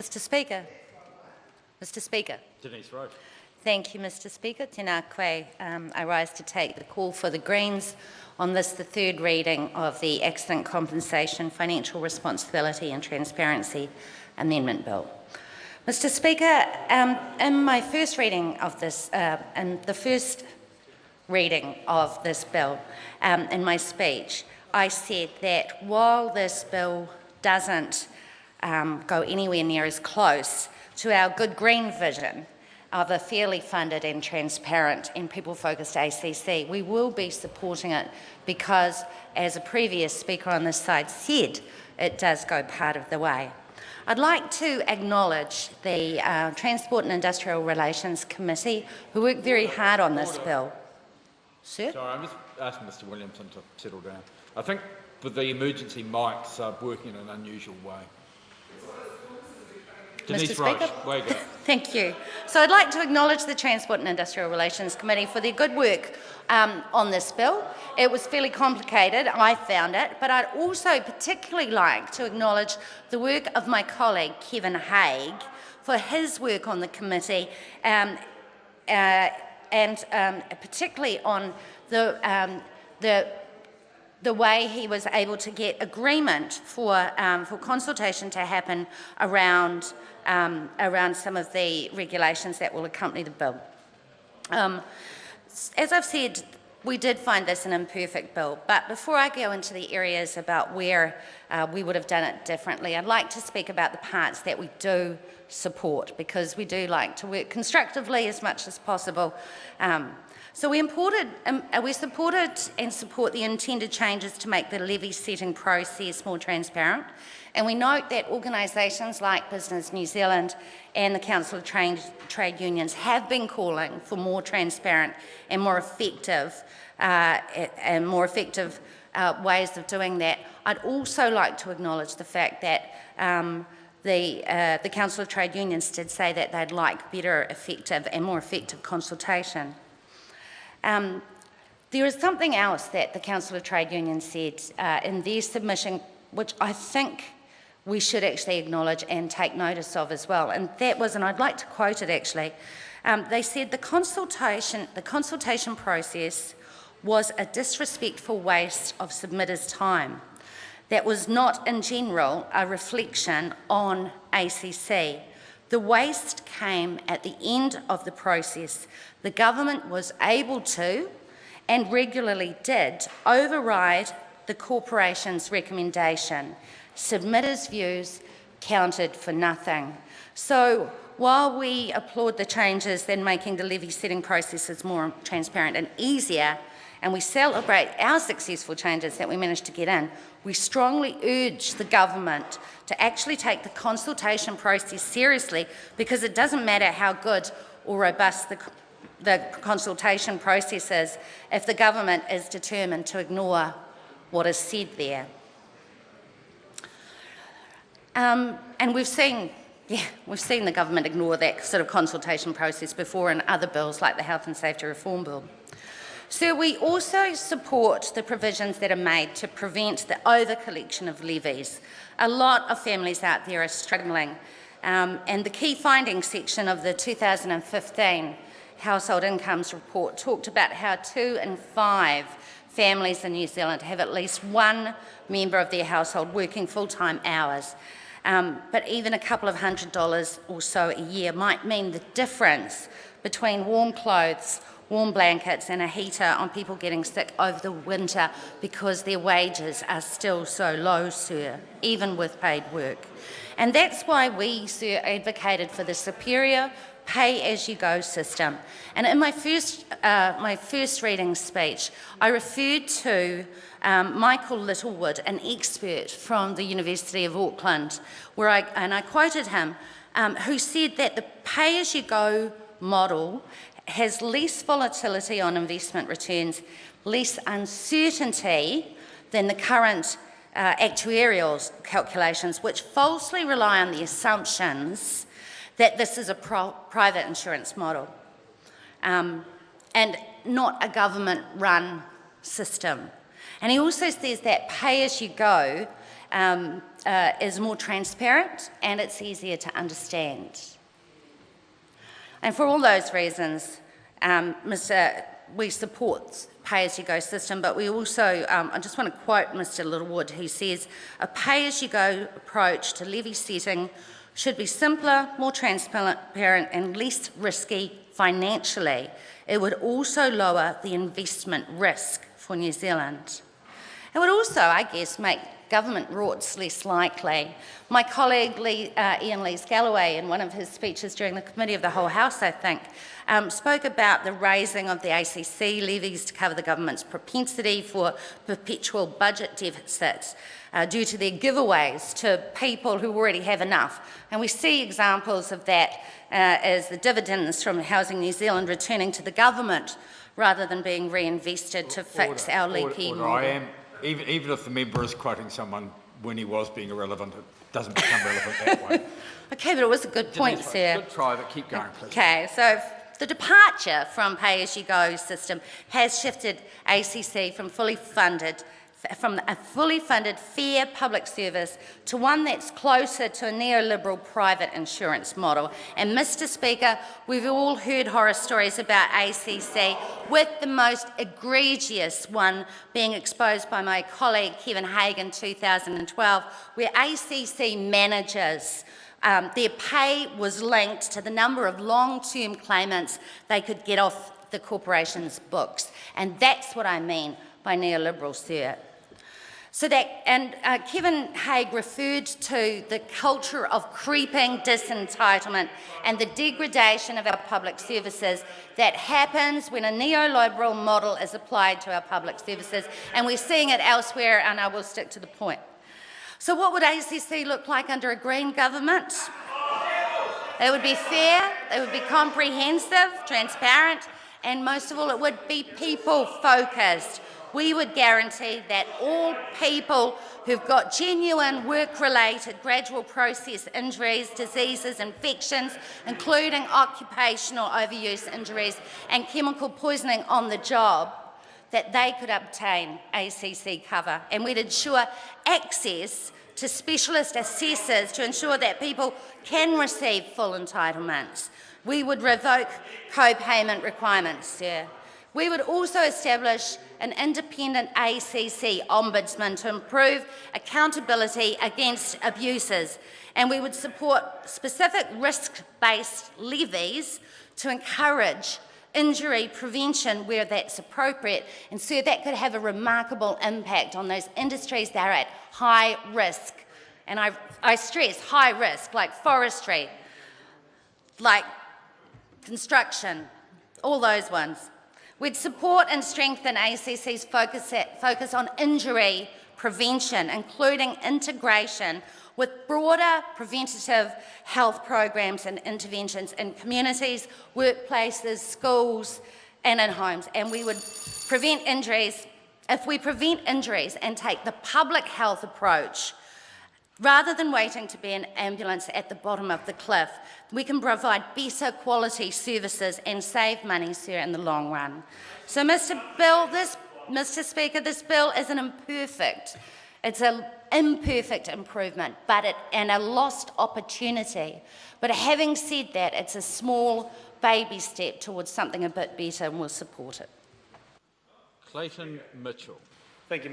Mr. Speaker. Mr. Speaker. Denise Roche. Thank you, Mr. Speaker. Tēnā koe. I rise to take the call for the Greens on this, the third reading of the Accident Compensation, Financial Responsibility and Transparency Amendment Bill. Mr. Speaker, in my first reading of this, in the first reading of this bill, in my speech, I said that while this bill doesn't go anywhere near as close to our good green vision of a fairly funded and transparent and people-focused ACC, we will be supporting it because, as a previous speaker on this side said, it does go part of the way. I'd like to acknowledge the Transport and Industrial Relations Committee who worked very hard on this bill. Sir? Sorry, I'm just asking Mr Williamson to settle down. I think the emergency mics are working in an unusual way. Denise Roche, way go. Thank you. So I'd like to acknowledge the Transport and Industrial Relations Committee for their good work on this bill. It was fairly complicated, I found it, but I'd also particularly like to acknowledge the work of my colleague Kevin Haig for his work on the committee and particularly on the way he was able to get agreement for consultation to happen around some of the regulations that will accompany the bill. As I've said, we did find this an imperfect bill, but before I go into the areas about where we would have done it differently, I'd like to speak about the parts that we do support, because we do like to work constructively as much as possible. So we supported and support the intended changes to make the levy setting process more transparent. And we note that organisations like Business New Zealand and the Council of Trade Unions have been calling for more transparent and more effective ways of doing that. I'd also like to acknowledge the fact that the Council of Trade Unions did say that they'd like better, effective and more effective consultation. There is something else that the Council of Trade Unions said in their submission, which I think we should actually acknowledge and take notice of as well. And that was, and I'd like to quote it actually, they said the consultation process was a disrespectful waste of submitters' time. That was not in general a reflection on ACC. The waste came at the end of the process. The government was able to, and regularly did, override the corporation's recommendation. Submitters' views counted for nothing. So while we applaud the changes in making the levy setting processes more transparent and easier, and we celebrate our successful changes that we managed to get in, we strongly urge the government to actually take the consultation process seriously, because it doesn't matter how good or robust the consultation process is if the government is determined to ignore what is said there. And we've seen the government ignore that sort of consultation process before in other bills like the Health and Safety Reform Bill. So we also support the provisions that are made to prevent the over-collection of levies. A lot of families out there are struggling, and the key findings section of the 2015 Household Incomes Report talked about how 2 in 5 families in New Zealand have at least one member of their household working full-time hours. But even a couple of $100 or so a year might mean the difference between warm clothes, warm blankets and a heater on people getting sick over the winter because their wages are still so low, sir, even with paid work. And that's why we, sir, advocated for the superior pay-as-you-go system. And in my first reading speech, I referred to Michael Littlewood, an expert from the University of Auckland, and I quoted him, who said that the pay-as-you-go model has less volatility on investment returns, less uncertainty than the current actuarial calculations, which falsely rely on the assumptions that this is a private insurance model and not a government-run system. And he also says that pay-as-you-go is more transparent and it's easier to understand. And for all those reasons, we support pay-as-you-go system, but we also, I just want to quote Mr. Littlewood, who says, a pay-as-you-go approach to levy setting should be simpler, more transparent and less risky financially. It would also lower the investment risk for New Zealand. It would also, I guess, make government rorts less likely. My colleague Ian Lees-Galloway, in one of his speeches during the Committee of the Whole House, I think, spoke about the raising of the ACC levies to cover the government's propensity for perpetual budget deficits due to their giveaways to people who already have enough. And we see examples of that as the dividends from Housing New Zealand returning to the government rather than being reinvested to fix our leaky model. Even if the member is quoting someone when he was being irrelevant, it doesn't become relevant that way. Okay, but it was a good point, sir. Good try, but keep going, please. Okay, so the departure from pay-as-you-go system has shifted ACC from a fully funded fair public service to one that's closer to a neoliberal private insurance model. And Mr. Speaker, we've all heard horror stories about ACC, with the most egregious one being exposed by my colleague Kevin Haig in 2012, where ACC managers their pay was linked to the number of long-term claimants they could get off the corporation's books. And that's what I mean by neoliberal, sir. So Kevin Haig referred to the culture of creeping disentitlement and the degradation of our public services that happens when a neoliberal model is applied to our public services, and we're seeing it elsewhere, and I will stick to the point. So what would ACC look like under a Green government? It would be fair, it would be comprehensive, transparent, and most of all, it would be people-focused. We would guarantee that all people who've got genuine work-related gradual process injuries, diseases, infections, including occupational overuse injuries and chemical poisoning on the job, that they could obtain ACC cover. And we'd ensure access to specialist assessors to ensure that people can receive full entitlements. We would revoke co-payment requirements, sir. We would also establish an independent ACC ombudsman to improve accountability against abuses, and we would support specific risk-based levies to encourage injury prevention where that's appropriate, and so that could have a remarkable impact on those industries that are at high risk. And I stress high risk, like forestry, like construction, all those ones. We'd support and strengthen ACC's focus on injury prevention, including integration with broader preventative health programs and interventions in communities, workplaces, schools, and in homes. And we would prevent injuries. If we prevent injuries and take the public health approach, rather than waiting to be an ambulance at the bottom of the cliff, we can provide better quality services and save money, sir, in the long run. So, Mr. Speaker, this bill is it's an imperfect improvement, and a lost opportunity. But having said that, it's a small baby step towards something a bit better, and we'll support it. Clayton Mitchell. Thank you, Mr.